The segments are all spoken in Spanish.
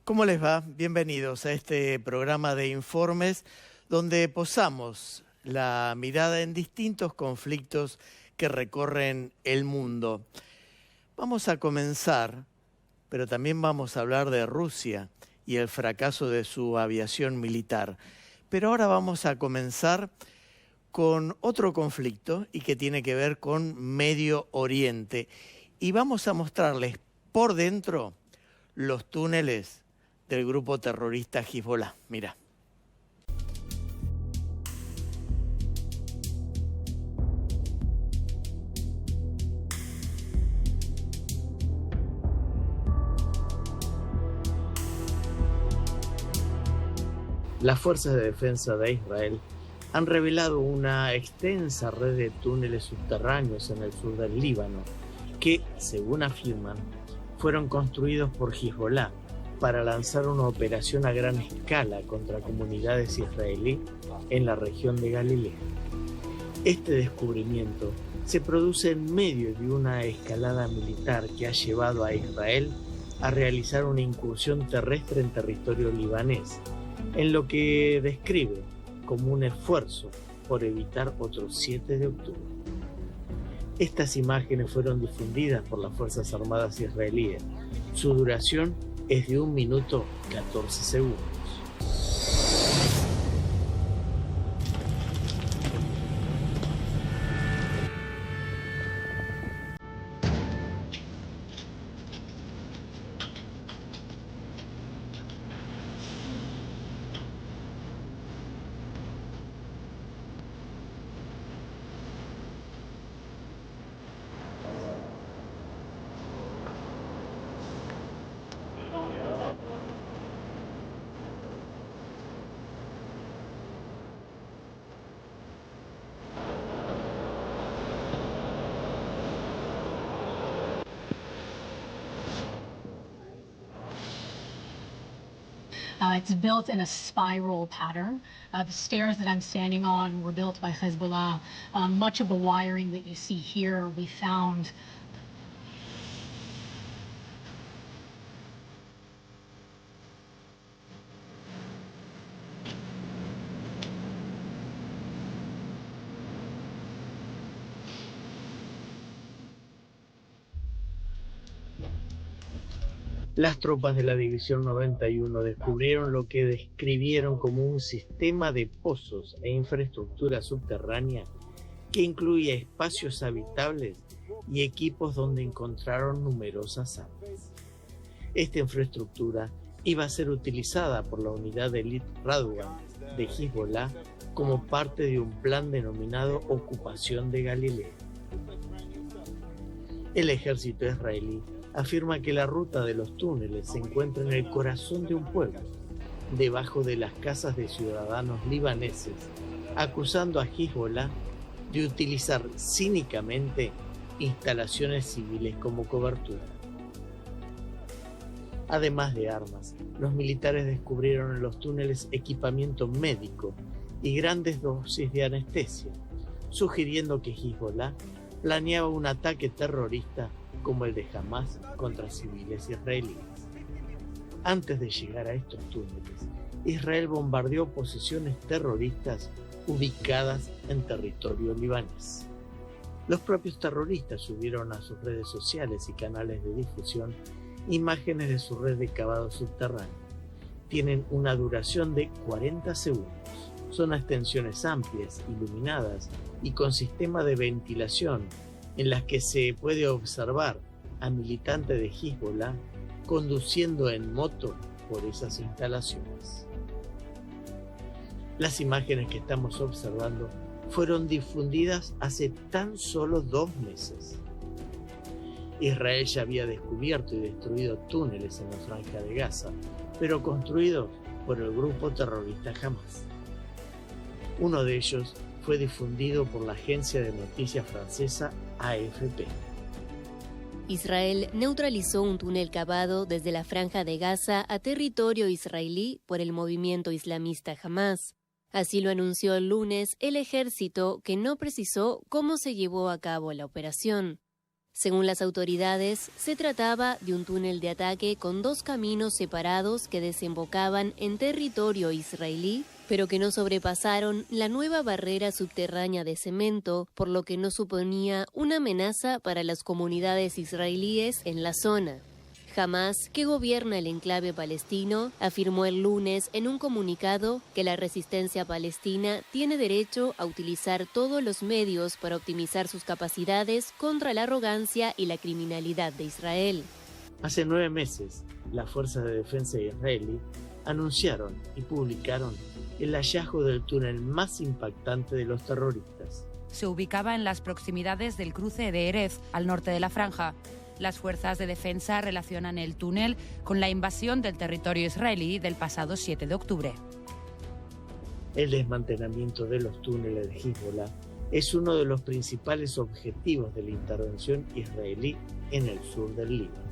¿Cómo les va? Bienvenidos a este programa de informes donde posamos la mirada en distintos conflictos que recorren el mundo. Vamos a comenzar, pero también vamos a hablar de Rusia y el fracaso de su aviación militar. Pero ahora vamos a comenzar con otro conflicto y que tiene que ver con Medio Oriente. Y vamos a mostrarles por dentro los túneles del grupo terrorista Hezbollah. Mira. Las fuerzas de defensa de Israel han revelado una extensa red de túneles subterráneos en el sur del Líbano que, según afirman, fueron construidos por Hezbollah para lanzar una operación a gran escala contra comunidades israelíes en la región de Galilea. Este descubrimiento se produce en medio de una escalada militar que ha llevado a Israel a realizar una incursión terrestre en territorio libanés, en lo que describe como un esfuerzo por evitar otro 7 de octubre. Estas imágenes fueron difundidas por las Fuerzas Armadas israelíes. Su duración es de 1 minuto 14 segundos. It's built in a spiral pattern. The stairs that I'm standing on were built by Hezbollah. Much of the wiring that you see here we found. Las tropas de la División 91 descubrieron lo que describieron como un sistema de pozos e infraestructura subterránea que incluía espacios habitables y equipos donde encontraron numerosas armas. Esta infraestructura iba a ser utilizada por la unidad de élite Radwan de Hezbollah como parte de un plan denominado Ocupación de Galilea. El ejército israelí afirma que la ruta de los túneles se encuentra en el corazón de un pueblo, debajo de las casas de ciudadanos libaneses, acusando a Hezbollah de utilizar cínicamente instalaciones civiles como cobertura. Además de armas, los militares descubrieron en los túneles equipamiento médico y grandes dosis de anestesia, sugiriendo que Hezbollah planeaba un ataque terrorista como el de Hamas contra civiles israelíes. Antes de llegar a estos túneles, Israel bombardeó posiciones terroristas ubicadas en territorio libanés. Los propios terroristas subieron a sus redes sociales y canales de difusión imágenes de su red de cavado subterráneo. Tienen una duración de 40 segundos. Son extensiones amplias, iluminadas y con sistema de ventilación en las que se puede observar a militantes de Hezbollah conduciendo en moto por esas instalaciones. Las imágenes que estamos observando fueron difundidas hace tan solo 2 meses. Israel ya había descubierto y destruido túneles en la Franja de Gaza, pero construidos por el grupo terrorista Hamas. Uno de ellos fue difundido por la agencia de noticias francesa AFP. Israel neutralizó un túnel cavado desde la Franja de Gaza a territorio israelí por el movimiento islamista Hamas. Así lo anunció el lunes el ejército, que no precisó cómo se llevó a cabo la operación. Según las autoridades, se trataba de un túnel de ataque con 2 caminos separados que desembocaban en territorio israelí, pero que no sobrepasaron la nueva barrera subterránea de cemento, por lo que no suponía una amenaza para las comunidades israelíes en la zona. Hamás, que gobierna el enclave palestino, afirmó el lunes en un comunicado que la resistencia palestina tiene derecho a utilizar todos los medios para optimizar sus capacidades contra la arrogancia y la criminalidad de Israel. Hace 9 meses, las fuerzas de defensa israelí anunciaron y publicaron el hallazgo del túnel más impactante de los terroristas. Se ubicaba en las proximidades del cruce de Erez, al norte de la franja. Las fuerzas de defensa relacionan el túnel con la invasión del territorio israelí del pasado 7 de octubre. El desmantelamiento de los túneles de Hezbollah es uno de los principales objetivos de la intervención israelí en el sur del Líbano.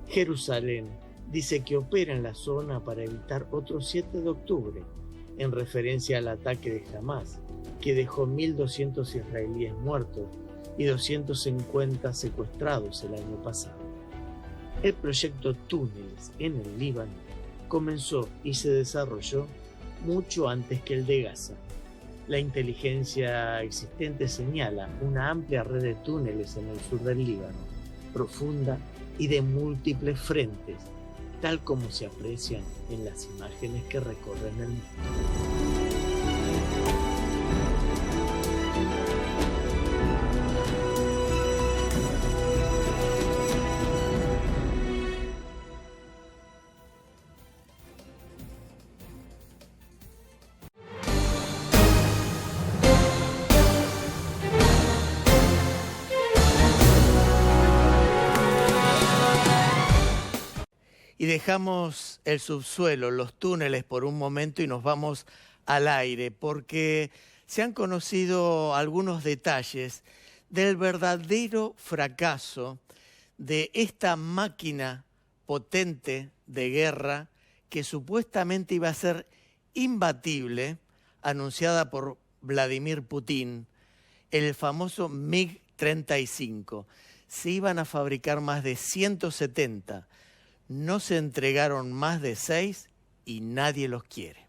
Jerusalén dice que opera en la zona para evitar otro 7 de octubre, en referencia al ataque de Hamás, que dejó 1.200 israelíes muertos y 250 secuestrados el año pasado. El proyecto Túneles en el Líbano comenzó y se desarrolló mucho antes que el de Gaza. La inteligencia existente señala una amplia red de túneles en el sur del Líbano, profunda y de múltiples frentes, tal como se aprecian en las imágenes que recorren el mundo. Y dejamos el subsuelo, los túneles por un momento y nos vamos al aire, porque se han conocido algunos detalles del verdadero fracaso de esta máquina potente de guerra que supuestamente iba a ser imbatible, anunciada por Vladimir Putin, el famoso MiG-35. Se iban a fabricar más de 170. No se entregaron más de 6 y nadie los quiere.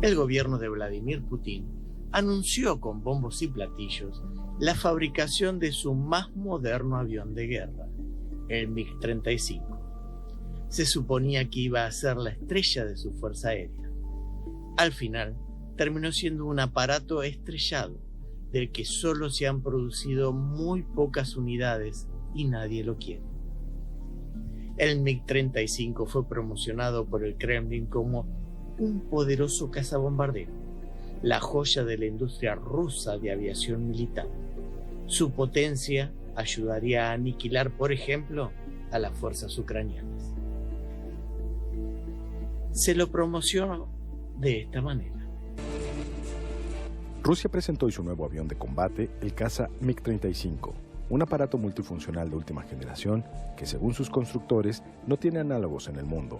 El gobierno de Vladimir Putin anunció con bombos y platillos la fabricación de su más moderno avión de guerra, el MiG-35. Se suponía que iba a ser la estrella de su fuerza aérea. Al final, terminó siendo un aparato estrellado, del que solo se han producido muy pocas unidades y nadie lo quiere. El MiG-35 fue promocionado por el Kremlin como un poderoso cazabombardero, la joya de la industria rusa de aviación militar. Su potencia ayudaría a aniquilar, por ejemplo, a las fuerzas ucranianas. Se lo promocionó de esta manera. Rusia presentó hoy su nuevo avión de combate, el caza MiG-35, un aparato multifuncional de última generación que, según sus constructores, no tiene análogos en el mundo.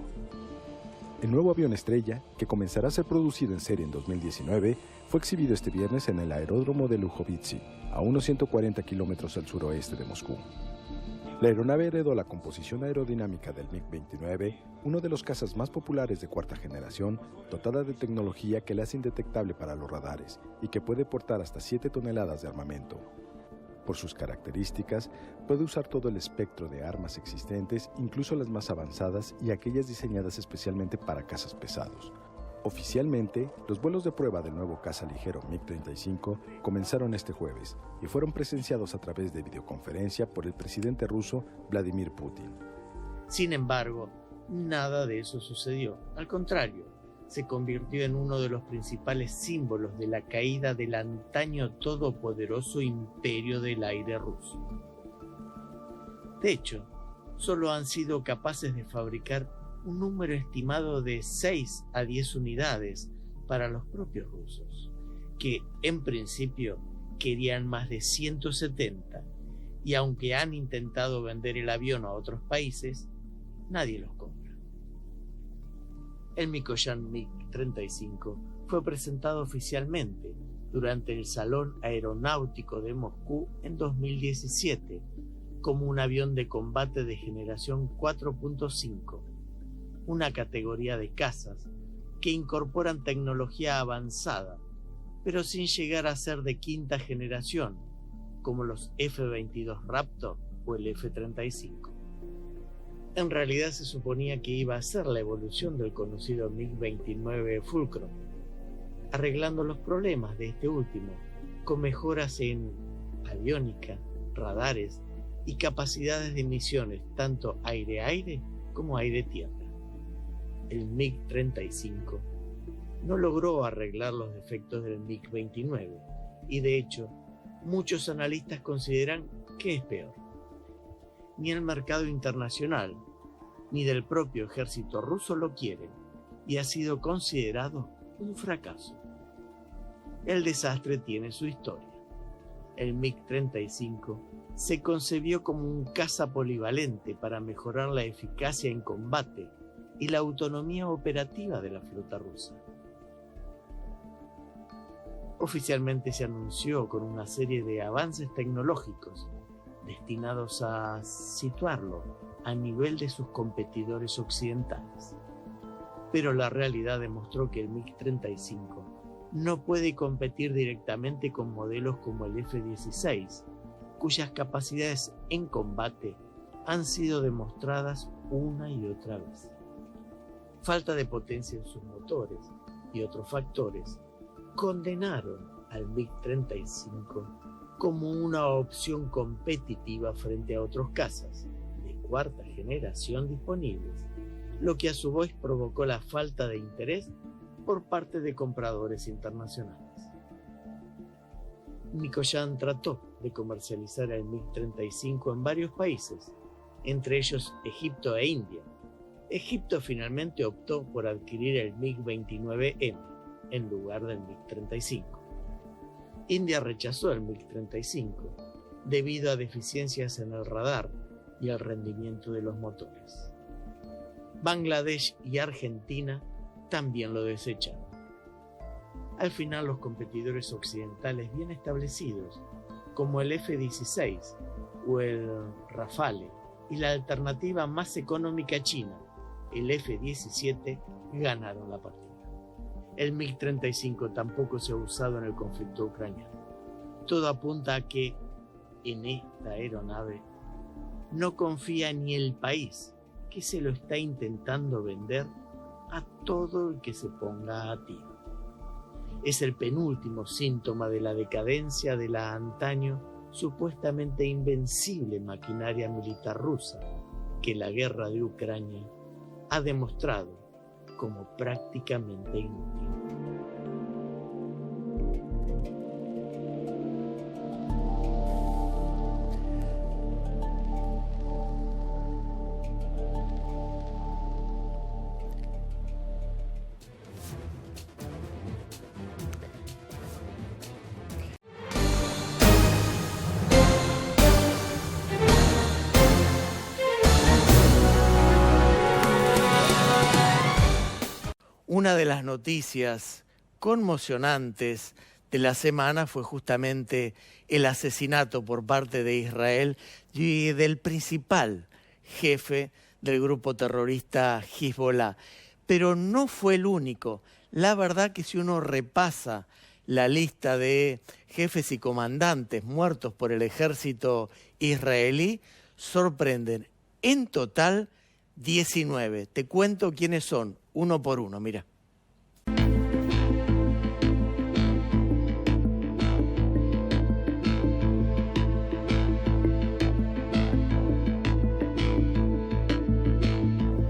El nuevo avión estrella, que comenzará a ser producido en serie en 2019, fue exhibido este viernes en el aeródromo de Lujovitsy, a unos 140 kilómetros al suroeste de Moscú. La aeronave heredó la composición aerodinámica del MiG-29, uno de los cazas más populares de cuarta generación, dotada de tecnología que le hace indetectable para los radares y que puede portar hasta 7 toneladas de armamento. Por sus características, puede usar todo el espectro de armas existentes, incluso las más avanzadas y aquellas diseñadas especialmente para cazas pesados. Oficialmente, los vuelos de prueba del nuevo caza ligero MiG-35 comenzaron este jueves y fueron presenciados a través de videoconferencia por el presidente ruso Vladimir Putin. Sin embargo, nada de eso sucedió. Al contrario, se convirtió en uno de los principales símbolos de la caída del antaño todopoderoso imperio del aire ruso. De hecho, solo han sido capaces de fabricar un número estimado de 6 a 10 unidades para los propios rusos, que en principio querían más de 170 y aunque han intentado vender el avión a otros países, nadie los compra. El Mikoyan MiG-35 fue presentado oficialmente durante el Salón Aeronáutico de Moscú en 2017 como un avión de combate de generación 4.5, una categoría de cazas que incorporan tecnología avanzada, pero sin llegar a ser de quinta generación, como los F-22 Raptor o el F-35. En realidad se suponía que iba a ser la evolución del conocido MiG-29 Fulcrum, arreglando los problemas de este último, con mejoras en aviónica, radares y capacidades de misiones tanto aire-aire como aire-tierra. El MiG-35 no logró arreglar los defectos del MiG-29 y de hecho muchos analistas consideran que es peor. Ni el mercado internacional ni del propio ejército ruso lo quieren y ha sido considerado un fracaso. El desastre tiene su historia. El MiG-35 se concebió como un caza polivalente para mejorar la eficacia en combate y la autonomía operativa de la flota rusa. Oficialmente se anunció con una serie de avances tecnológicos destinados a situarlo a nivel de sus competidores occidentales. Pero la realidad demostró que el MiG-35 no puede competir directamente con modelos como el F-16, cuyas capacidades en combate han sido demostradas una y otra vez. Falta de potencia en sus motores y otros factores condenaron al MiG-35 como una opción competitiva frente a otros cazas de cuarta generación disponibles, lo que a su vez provocó la falta de interés por parte de compradores internacionales. Mikoyan trató de comercializar el MiG-35 en varios países, entre ellos Egipto e India. Egipto finalmente optó por adquirir el MiG-29M en lugar del MiG-35. India rechazó el MiG-35 debido a deficiencias en el radar y el rendimiento de los motores. Bangladesh y Argentina también lo desecharon. Al final, los competidores occidentales bien establecidos, como el F-16 o el Rafale, y la alternativa más económica china, el F-17, ganaron la partida. El MiG-35 tampoco se ha usado en el conflicto ucraniano. Todo apunta a que en esta aeronave no confía ni el país que se lo está intentando vender a todo el que se ponga a tiro. Es el penúltimo síntoma de la decadencia de la antaño supuestamente invencible maquinaria militar rusa que la guerra de Ucrania ha demostrado como prácticamente inútil. Una de las noticias conmocionantes de la semana fue justamente el asesinato por parte de Israel y del principal jefe del grupo terrorista Hezbollah. Pero no fue el único. La verdad que si uno repasa la lista de jefes y comandantes muertos por el ejército israelí, sorprenden. En total, 19. Te cuento quiénes son, uno por uno, mira.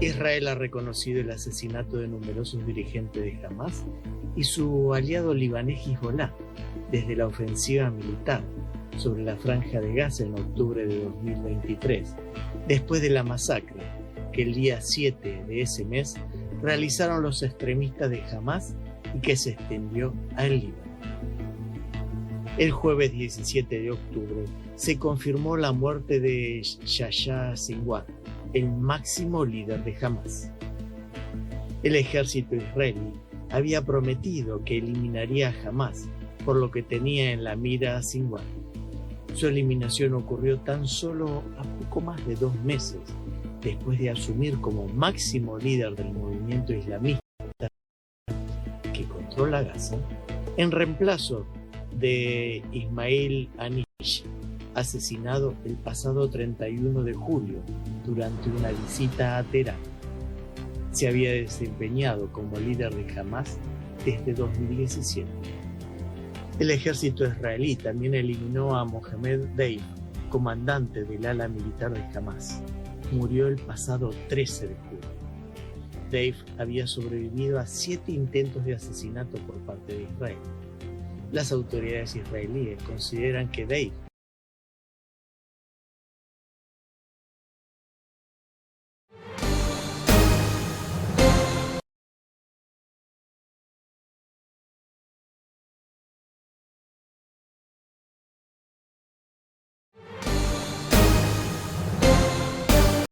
Israel ha reconocido el asesinato de numerosos dirigentes de Hamas y su aliado libanés Hezbollah desde la ofensiva militar sobre la Franja de Gaza en octubre de 2023, después de la masacre que el día 7 de ese mes realizaron los extremistas de Hamas y que se extendió al Líbano. El jueves 17 de octubre se confirmó la muerte de Yahya Sinwar, el máximo líder de Hamás. El ejército israelí había prometido que eliminaría a Hamás, por lo que tenía en la mira a Sinwar. Su eliminación ocurrió tan solo a poco más de 2 meses después de asumir como máximo líder del movimiento islamista que controla Gaza, en reemplazo de Ismail Haniyeh, asesinado el pasado 31 de julio durante una visita a Teherán. Se había desempeñado como líder de Hamás desde 2017. El ejército israelí también eliminó a Mohammed Deif, comandante del ala militar de Hamás. Murió el pasado 13 de julio. Deif había sobrevivido a 7 intentos de asesinato por parte de Israel. Las autoridades israelíes consideran que Deif